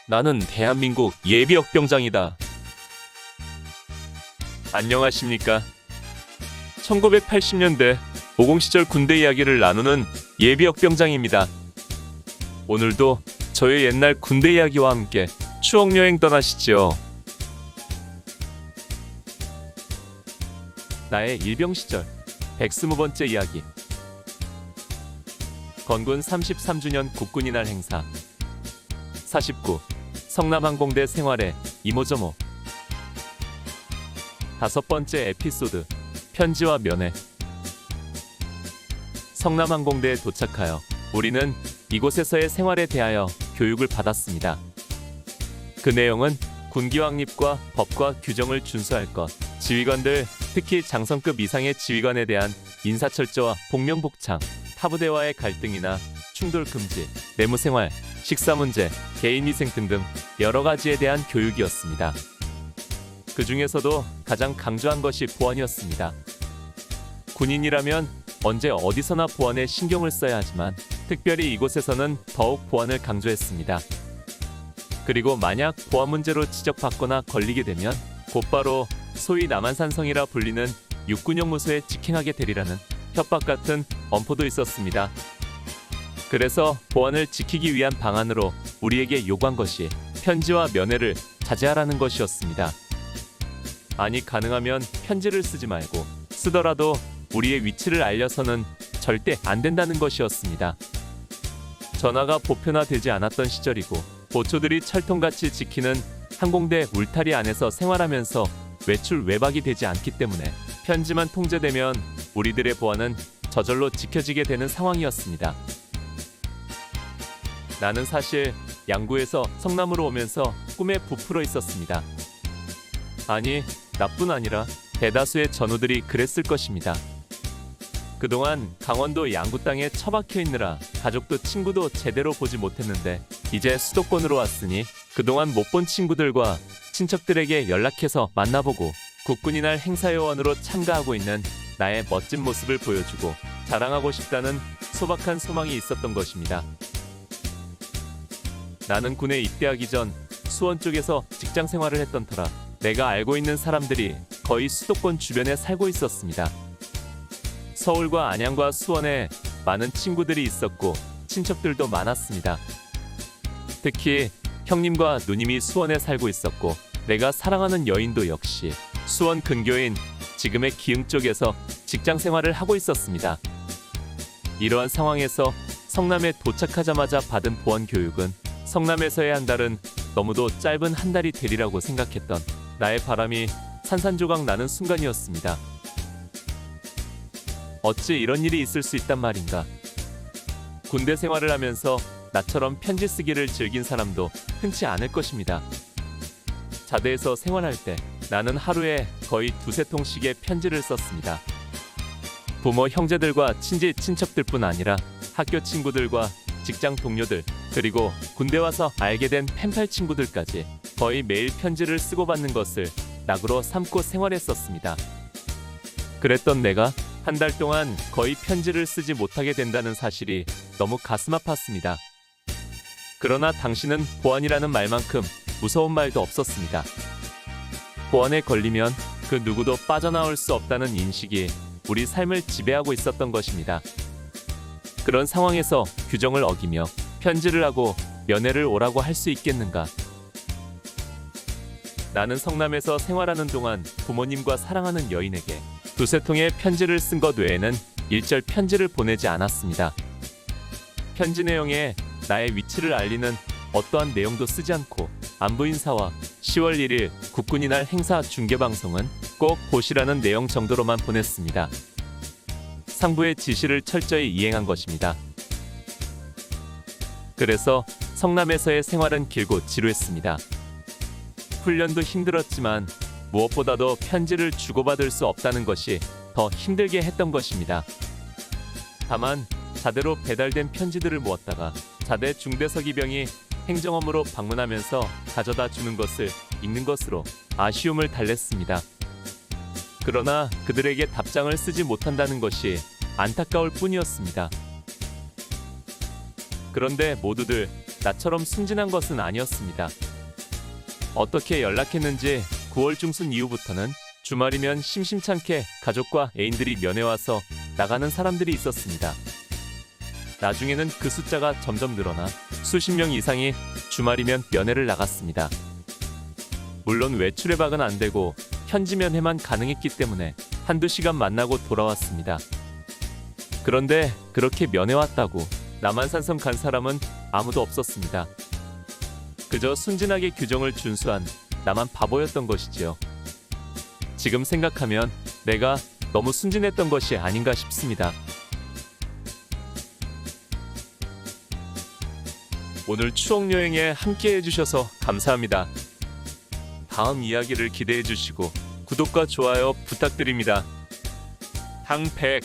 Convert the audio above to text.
나는 대한민국 예비역병장이다. 안녕하십니까? 1980년대 50 시절 군대 이야기를 나누는 예비역병장입니다. 오늘도 저의 옛날 군대 이야기와 함께 추억여행 떠나시죠. 나의 일병 시절 120번째 이야기. 건군 33주년 국군이날 행사. 49. 성남항공대 생활의 이모저모. 5번째 에피소드. 편지와 면회. 성남항공대에 도착하여 우리는 이곳에서의 생활에 대하여 교육을 받았습니다. 그 내용은 군기 확립과 법과 규정을 준수할 것, 지휘관들, 특히 장성급 이상의 지휘관에 대한 인사철저와 복명복창, 타부대와의 갈등이나 충돌 금지, 내무생활, 식사 문제, 개인위생 등등 여러 가지에 대한 교육이었습니다. 그 중에서도 가장 강조한 것이 보안이었습니다. 군인이라면 언제 어디서나 보안에 신경을 써야 하지만 특별히 이곳에서는 더욱 보안을 강조했습니다. 그리고 만약 보안 문제로 지적받거나 걸리게 되면 곧바로 소위 남한산성이라 불리는 육군영무소에 직행하게 되리라는 협박 같은 엄포도 있었습니다. 그래서 보안을 지키기 위한 방안으로 우리에게 요구한 것이 편지와 면회를 자제하라는 것이었습니다. 아니, 가능하면 편지를 쓰지 말고 쓰더라도 우리의 위치를 알려서는 절대 안 된다는 것이었습니다. 전화가 보편화되지 않았던 시절이고 보초들이 철통같이 지키는 항공대 울타리 안에서 생활하면서 외출 외박이 되지 않기 때문에 편지만 통제되면 우리들의 보안은 저절로 지켜지게 되는 상황이었습니다. 나는 사실 양구에서 성남으로 오면서 꿈에 부풀어 있었습니다. 아니, 나뿐 아니라 대다수의 전우들이 그랬을 것입니다. 그동안 강원도 양구 땅에 처박혀 있느라 가족도 친구도 제대로 보지 못했는데 이제 수도권으로 왔으니 그동안 못 본 친구들과 친척들에게 연락해서 만나보고 국군이날 행사요원으로 참가하고 있는 나의 멋진 모습을 보여주고 자랑하고 싶다는 소박한 소망이 있었던 것입니다. 나는 군에 입대하기 전 수원 쪽에서 직장 생활을 했던 터라 내가 알고 있는 사람들이 거의 수도권 주변에 살고 있었습니다. 서울과 안양과 수원에 많은 친구들이 있었고 친척들도 많았습니다. 특히 형님과 누님이 수원에 살고 있었고 내가 사랑하는 여인도 역시 수원 근교인 지금의 기흥 쪽에서 직장 생활을 하고 있었습니다. 이러한 상황에서 성남에 도착하자마자 받은 보안 교육은 성남에서의 한 달은 너무도 짧은 한 달이 되리라고 생각했던 나의 바람이 산산조각 나는 순간이었습니다. 어찌 이런 일이 있을 수 있단 말인가. 군대 생활을 하면서 나처럼 편지 쓰기를 즐긴 사람도 흔치 않을 것입니다. 자대에서 생활할 때 나는 하루에 거의 2~3통씩의 편지를 썼습니다. 부모 형제들과 친지 친척들뿐 아니라 학교 친구들과 직장 동료들, 그리고 군대 와서 알게 된 펜팔 친구들까지 거의 매일 편지를 쓰고 받는 것을 낙으로 삼고 생활했었습니다. 그랬던 내가 한 달 동안 거의 편지를 쓰지 못하게 된다는 사실이 너무 가슴 아팠습니다. 그러나 당신은 보안이라는 말만큼 무서운 말도 없었습니다. 보안에 걸리면 그 누구도 빠져나올 수 없다는 인식이 우리 삶을 지배하고 있었던 것입니다. 그런 상황에서 규정을 어기며 편지를 하고 면회를 오라고 할 수 있겠는가? 나는 성남에서 생활하는 동안 부모님과 사랑하는 여인에게 2~3통의 편지를 쓴 것 외에는 일절 편지를 보내지 않았습니다. 편지 내용에 나의 위치를 알리는 어떠한 내용도 쓰지 않고 안부 인사와 10월 1일 국군이날 행사 중계방송은 꼭 보시라는 내용 정도로만 보냈습니다. 상부의 지시를 철저히 이행한 것입니다. 그래서 성남에서의 생활은 길고 지루했습니다. 훈련도 힘들었지만 무엇보다도 편지를 주고받을 수 없다는 것이 더 힘들게 했던 것입니다. 다만 자대로 배달된 편지들을 모았다가 자대 중대서기병이 행정업무로 방문하면서 가져다 주는 것을 읽는 것으로 아쉬움을 달랬습니다. 그러나 그들에게 답장을 쓰지 못한다는 것이 안타까울 뿐이었습니다. 그런데 모두들 나처럼 순진한 것은 아니었습니다. 어떻게 연락했는지 9월 중순 이후부터는 주말이면 심심찮게 가족과 애인들이 면회 와서 나가는 사람들이 있었습니다. 나중에는 그 숫자가 점점 늘어나 수십 명 이상이 주말이면 면회를 나갔습니다. 물론 외출 외박은 안 되고 현지 면회만 가능했기 때문에 한두 시간 만나고 돌아왔습니다. 그런데 그렇게 면회 왔다고 남한산성 간 사람은 아무도 없었습니다. 그저 순진하게 규정을 준수한 나만 바보였던 것이지요. 지금 생각하면 내가 너무 순진했던 것이 아닌가 싶습니다. 오늘 추억여행에 함께 해주셔서 감사합니다. 다음 이야기를 기대해 주시고 구독과 좋아요 부탁드립니다. 탕백